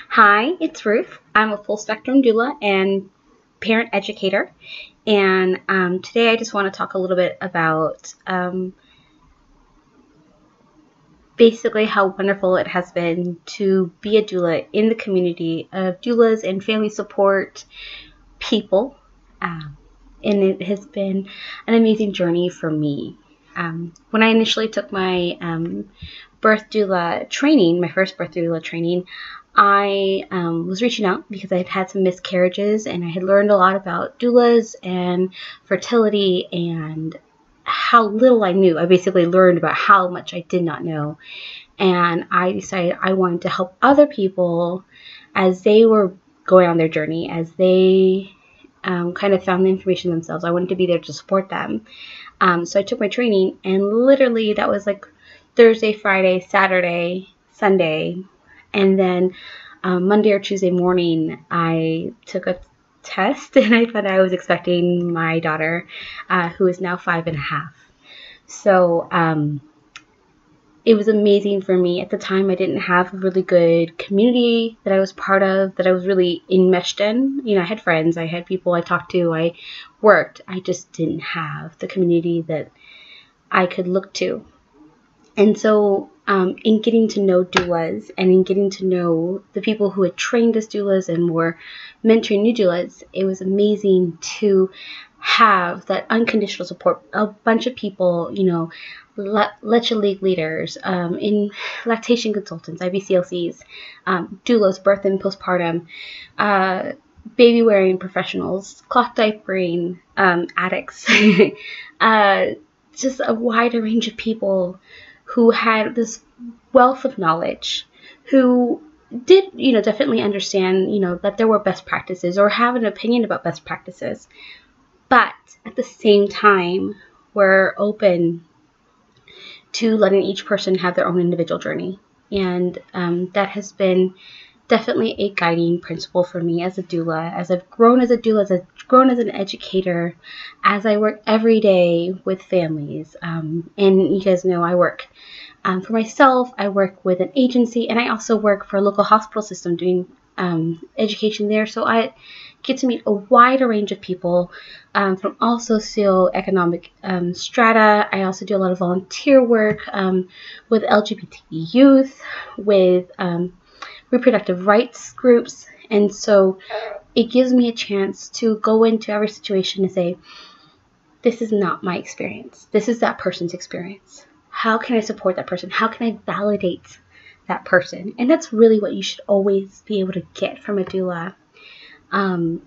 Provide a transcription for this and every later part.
Hi, it's Ruth. I'm a full spectrum doula and parent educator. And today I just want to talk a little bit about basically how wonderful it has been to be a doula in the community of doulas and family support people. And it has been an amazing journey for me. When I initially took my birth doula training, my first birth doula training, I was reaching out because I had had some miscarriages and I had learned a lot about doulas and fertility and how little I knew. I basically learned about how much I did not know. And I decided I wanted to help other people as they were going on their journey, as they kind of found the information themselves. I wanted to be there to support them. So I took my training, and literally that was like Thursday, Friday, Saturday, Sunday, and then Monday or Tuesday morning I took a test and I found out I was expecting my daughter, who is now 5.5. So it was amazing for me. At the time, I didn't have a really good community that I was part of, that I was really enmeshed in. You know, I had friends, I had people I talked to, I worked. I just didn't have the community that I could look to. And so in getting to know doulas and in getting to know the people who had trained as doulas and were mentoring new doulas, it was amazing to have that unconditional support. A bunch of people, you know, Lecture League leaders, in lactation consultants, IBCLCs, doulas, birth and postpartum, baby wearing professionals, cloth diapering, addicts, just a wider range of people who had this wealth of knowledge, who did, you know, definitely understand, you know, that there were best practices or have an opinion about best practices, but at the same time were open to letting each person have their own individual journey. And that has been definitely a guiding principle for me as a doula, as I've grown as a doula, as I've grown as an educator, as I work every day with families. And you guys know I work for myself, I work with an agency, and I also work for a local hospital system doing education there. So I get to meet a wider range of people from all socioeconomic strata. I also do a lot of volunteer work with LGBT youth, with reproductive rights groups, and so it gives me a chance to go into every situation and say, this is not my experience. This is that person's experience. How can I support that person? How can I validate that person? And that's really what you should always be able to get from a doula. And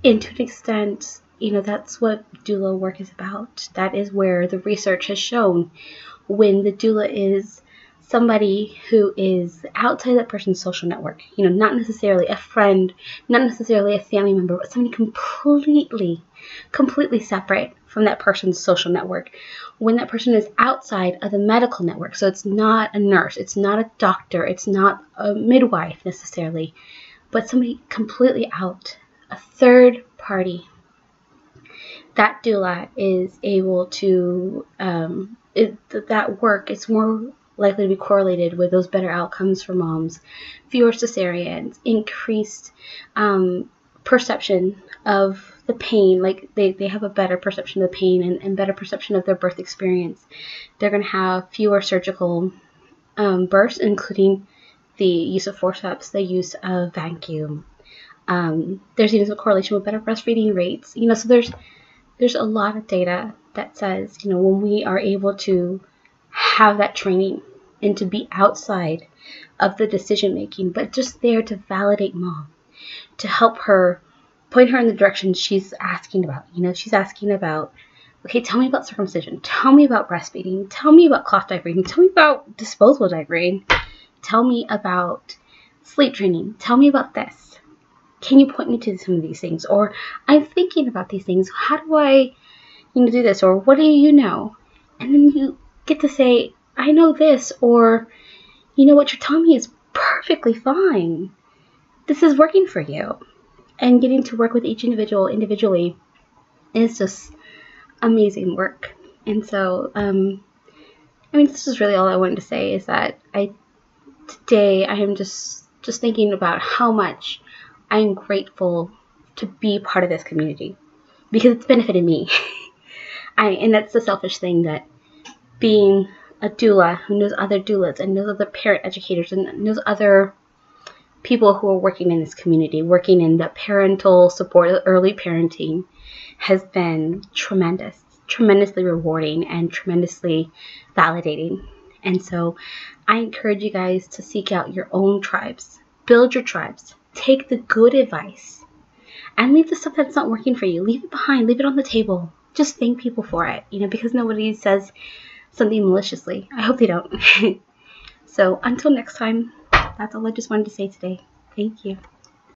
to an extent, you know, that's what doula work is about. That is where the research has shown when the doula is somebody who is outside that person's social network, you know, not necessarily a friend, not necessarily a family member, but somebody completely separate from that person's social network. When that person is outside of the medical network, so it's not a nurse, it's not a doctor, it's not a midwife necessarily, but somebody completely out, a third party, that doula is able to, that work is more likely to be correlated with those better outcomes for moms, fewer cesareans, increased perception of the pain, like they have a better perception of the pain and better perception of their birth experience. They're going to have fewer surgical births, including the use of forceps, the use of vacuum. There's even some correlation with better breastfeeding rates. You know, so there's a lot of data that says, you know, when we are able to have that training and to be outside of the decision making, but just there to validate mom, to help her, point her in the direction she's asking about. You know, she's asking about, okay, tell me about circumcision, tell me about breastfeeding, tell me about cloth diapering, tell me about disposable diapering, tell me about sleep training, tell me about this. Can you point me to some of these things? Or I'm thinking about these things. How do I, you know, do this? Or what do you know? And then you get to say, I know this, or, you know, what you're telling me is perfectly fine. This is working for you. And getting to work with each individual individually is just amazing work. And so, I mean, this is really all I wanted to say, is that I today I am just thinking about how much I'm grateful to be part of this community, because it's benefited me. And that's the selfish thing, that being a doula who knows other doulas and knows other parent educators and knows other people who are working in this community, working in the parental support, early parenting, has been tremendous, tremendously rewarding and tremendously validating. And so I encourage you guys to seek out your own tribes, build your tribes, take the good advice, and leave the stuff that's not working for you. Leave it behind, leave it on the table. Just thank people for it, because nobody says something maliciously. I hope they don't. So until next time, that's all I just wanted to say today. Thank you.